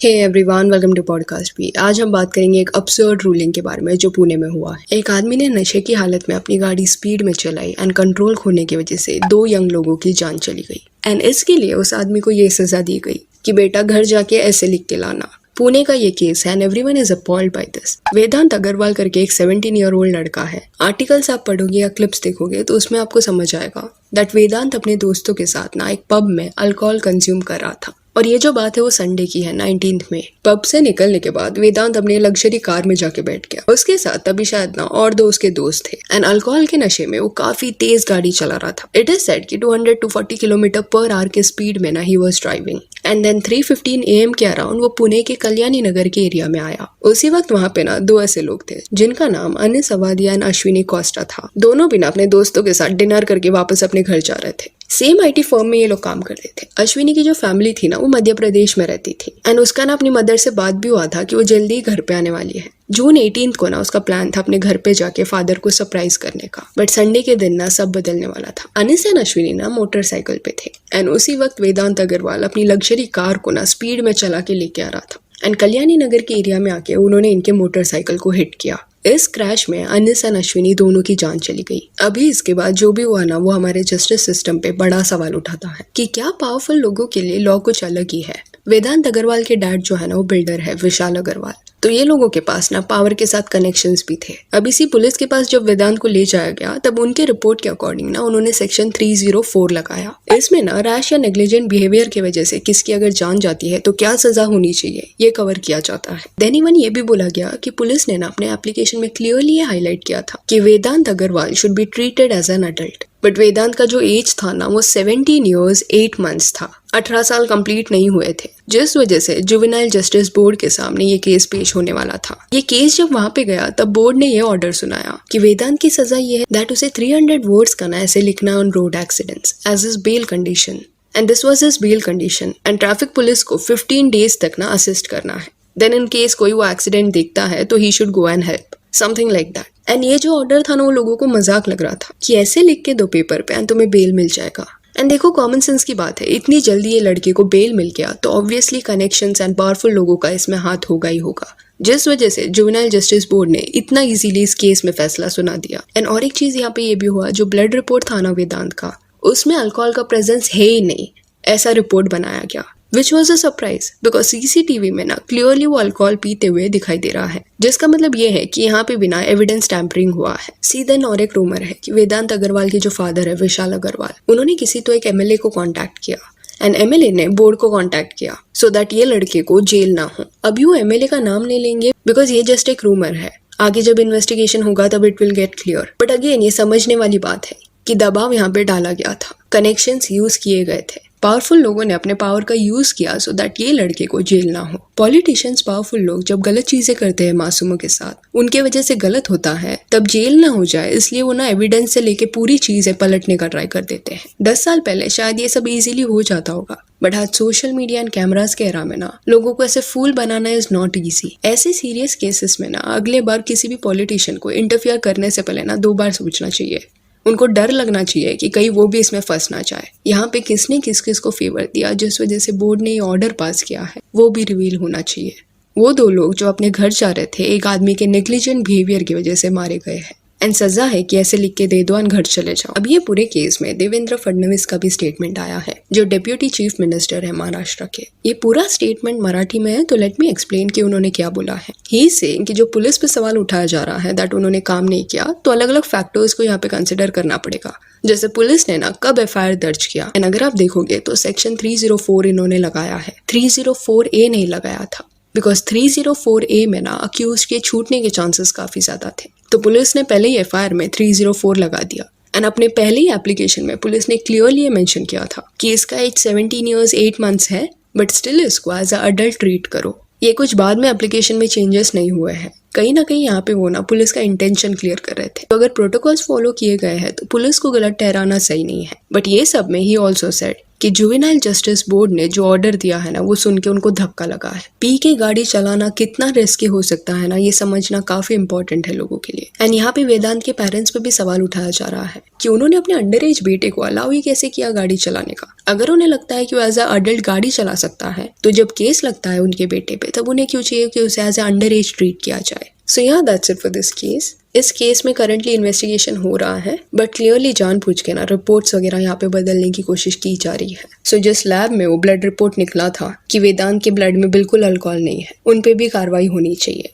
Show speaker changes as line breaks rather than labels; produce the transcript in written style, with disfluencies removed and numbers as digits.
Hey everyone, welcome to podcast भी। आज हम बात करेंगे एक अब्सर्ड रूलिंग के बारे में जो पुणे में हुआ है। एक आदमी ने नशे की हालत में अपनी गाड़ी स्पीड में चलाई एंड कंट्रोल खोने की वजह से 2 यंग लोगों की जान चली गई एंड इसके लिए उस आदमी को ये सजा दी गई कि बेटा घर जाके ऐसे लिख के लाना। पुणे का ये केस है and everyone is appalled by this. Vedant Agarwal करके एक 17 ईयर ओल्ड लड़का है। आर्टिकल्स आप पढ़ोगे या क्लिप्स देखोगे तो उसमें आपको समझ आएगा दैट वेदांत अपने दोस्तों के साथ ना एक पब में अल्कोहल कंज्यूम कर रहा था। और ये जो बात है वो संडे की है, 19 में। पब से निकलने के बाद वेदांत अपने लग्जरी कार में जाके बैठ गया। उसके साथ तभी शायद ना और 2 उसके दोस्त थे एंड अल्कोहल के नशे में वो काफी तेज गाड़ी चला रहा था। इट इज सेड कि 200-240 किलोमीटर पर आवर के स्पीड में ना he was driving and then 3:15 AM के अराउंड वो पुणे के कल्याणी नगर के एरिया में आया। उसी वक्त वहाँ पे ना 2 ऐसे लोग थे जिनका नाम अनिस अवादिया एंड अश्विनी कोस्टा था। दोनों भी ना अपने दोस्तों के साथ डिनर करके वापस अपने घर जा रहे थे। सेम IT फर्म में ये लोग काम करते थे। अश्विनी की जो फैमिली थी ना वो मध्य प्रदेश में रहती थी एंड उसका ना अपनी मदर से बात भी हुआ था कि वो जल्दी ही घर पे आने वाली है। जून 18 को ना उसका प्लान था अपने घर पे जाके फादर को सरप्राइज करने का, बट संडे के दिन ना सब बदलने वाला था। अनिस एंड अश्विनी ना मोटरसाइकिल पे थे एंड उसी वक्त वेदांत अग्रवाल अपनी लग्जरी कार को ना स्पीड में चला के लेके आ रहा था एंड कल्याणी नगर के एरिया में आके उन्होंने इनके मोटरसाइकिल को हिट किया। इस क्रैश में अनिस एंड अश्विनी दोनों की जान चली गई। अभी इसके बाद जो भी हुआ ना वो हमारे जस्टिस सिस्टम पे बड़ा सवाल उठाता है कि क्या पावरफुल लोगों के लिए लॉ कुछ अलग ही है। वेदांत अग्रवाल के डैड जो है ना वो बिल्डर है, विशाल अग्रवाल। तो ये लोगों के पास ना पावर के साथ कनेक्शंस भी थे। अब इसी पुलिस के पास जब वेदांत को ले जाया गया तब उनके रिपोर्ट के अकॉर्डिंग ना उन्होंने सेक्शन 304 लगाया। इसमें ना रैश या नेग्लिजेंट बिहेवियर की वजह से किसकी अगर जान जाती है तो क्या सजा होनी चाहिए ये कवर किया जाता है। देन इवन ये भी बोला गया कि पुलिस ने ना अपने एप्लीकेशन में क्लियरली ये हाईलाइट किया था कि Vedant Agarwal should be treated as an adult. But Vedant का जो एज था ना वो 17 years 8 months था। 18 साल कंप्लीट नहीं हुए थे, जिस वजह से जुवेनाइल जस्टिस बोर्ड के सामने ये केस पेश होने वाला था। ये केस जब वहां पे गया तब बोर्ड ने ये ऑर्डर सुनाया कि वेदांत की सजा ये है दैट उसे 300 वर्ड्स का ना ऐसे लिखना on road accidents as his bail condition and this was his bail condition and traffic police को 15 days तक ना असिस्ट करना है। देन इन केस कोई वो एक्सीडेंट देखता है तो he should go and help, something like that. And ये जो ऑर्डर था ना वो लोगों को मजाक लग रहा था कि ऐसे लिख के दो पेपर पे एंड तुम्हें बेल मिल जाएगा। एंड देखो कॉमन सेंस की बात है, इतनी जल्दी ये लड़के को बेल मिल गया तो ऑब्वियसली कनेक्शंस एंड पावरफुल लोगों का इसमें हाथ होगा ही होगा, जिस वजह से जुवेनाइल जस्टिस बोर्ड ने इतना इजीली इस केस में फैसला सुना दिया। एंड और एक चीज यहाँ पे ये भी हुआ, जो ब्लड रिपोर्ट था ना वेदांत का उसमें अल्कोहल का प्रेजेंस है ही नहीं, ऐसा रिपोर्ट बनाया गया। Which was a surprise because CCTV में ना क्लियरली वो अल्कोहल पीते हुए दिखाई दे रहा है, जिसका मतलब ये है कि यहाँ पे बिना एविडेंस टैम्परिंग हुआ है। सीधे और एक रूमर है कि वेदांत अग्रवाल के जो फादर है विशाल अग्रवाल, उन्होंने किसी तो एक MLA को कांटेक्ट किया एंड MLA ने बोर्ड को कांटेक्ट किया सो दैट ये लड़के को जेल ना हो। अभी वो MLA का नाम नहीं लेंगे बिकॉज ये जस्ट एक रूमर है, आगे जब इन्वेस्टिगेशन होगा तब it will get clear. But again ये समझने वाली बात है कि दबाव यहाँ पे डाला गया था, कनेक्शंस यूज किए गए थे, पावरफुल लोगों ने अपने पावर का यूज किया सो दैट ये लड़के को जेल ना हो। पॉलिटिशियंस, पावरफुल लोग जब गलत चीजें करते हैं मासूमों के साथ, उनके वजह से गलत होता है, तब जेल ना हो जाए इसलिए वो ना एविडेंस से लेके पूरी चीजें पलटने का ट्राई कर देते हैं। 10 साल पहले शायद ये सब इजीली हो जाता होगा, बट आज सोशल मीडिया एंड कैमरास के एरा में ना लोगों को ऐसे फूल बनाना इज नॉट इजी। ऐसे सीरियस केसेस में ना अगले बार किसी भी पॉलिटिशियन को इंटरफियर करने से पहले ना 2 बार सोचना चाहिए। उनको डर लगना चाहिए कि कहीं वो भी इसमें फंस ना जाए। यहाँ पे किसने किस किस को फेवर दिया जिस वजह से बोर्ड ने ये ऑर्डर पास किया है वो भी रिवील होना चाहिए। वो 2 लोग जो अपने घर जा रहे थे एक आदमी के नेग्लिजेंट बिहेवियर की वजह से मारे गए हैं एंड सजा है कि ऐसे लिख के दे दो एंड घर चले जाओ। अब ये पूरे केस में देवेंद्र फडणवीस का भी स्टेटमेंट आया है जो डेप्यूटी चीफ मिनिस्टर है महाराष्ट्र के। ये पूरा स्टेटमेंट मराठी में है तो लेट मी एक्सप्लेन कि उन्होंने क्या बोला है। ही सेइंग कि जो पुलिस पे सवाल उठाया जा रहा है दैट उन्होंने काम नहीं किया तो अलग अलग फैक्टर्स को यहाँ पे कंसिडर करना पड़ेगा, जैसे पुलिस ने ना कब FIR दर्ज किया। एंड अगर आप देखोगे तो सेक्शन 304 इन्होंने लगाया है, 304A नहीं लगाया था बिकॉज 304A में ना अक्यूज के छूटने के चांसेस काफी ज्यादा थे। तो पुलिस ने पहले ही FIR में 304 लगा दिया एंड अपने पहले ही एप्लीकेशन में पुलिस ने क्लियरली ये मेंशन किया था कि इसका एज 17 years 8 months है बट स्टिल इसको एज अ अडल्ट ट्रीट करो। ये कुछ बाद में एप्लीकेशन में चेंजेस नहीं हुए हैं कहीं ना कहीं यहाँ पे वो ना पुलिस का इंटेंशन क्लियर कर रहे थे। तो अगर प्रोटोकॉल्स फॉलो किए गए हैं तो पुलिस को गलत ठहराना सही नहीं है। बट ये सब में ही ऑल्सो सेड कि जुवेनाइल जस्टिस बोर्ड ने जो ऑर्डर दिया है ना वो सुन के उनको धक्का लगा है। पी के गाड़ी चलाना कितना रिस्की हो सकता है ना, ये समझना काफी इंपॉर्टेंट है लोगों के लिए। एंड यहाँ पे वेदांत के पेरेंट्स पे भी सवाल उठाया जा रहा है कि उन्होंने अपने अंडर एज बेटे को अलाउ ही कैसे किया गाड़ी चलाने का। अगर उन्हें लगता है कि वो एज अ अडल्ट गाड़ी चला सकता है तो जब केस लगता है उनके बेटे पे तब उन्हें क्यों चाहिए कि उसे as a under age treat किया जाए। सो या that's it for this case. इस केस में करंटली इन्वेस्टिगेशन हो रहा है बट क्लियरली जानबूझ के ना रिपोर्ट्स वगैरह यहाँ पे बदलने की कोशिश की जा रही है। सो जिस लैब में वो ब्लड रिपोर्ट निकला था कि वेदांत के ब्लड में बिल्कुल अल्कोहल नहीं है, उन पे भी कार्रवाई होनी चाहिए।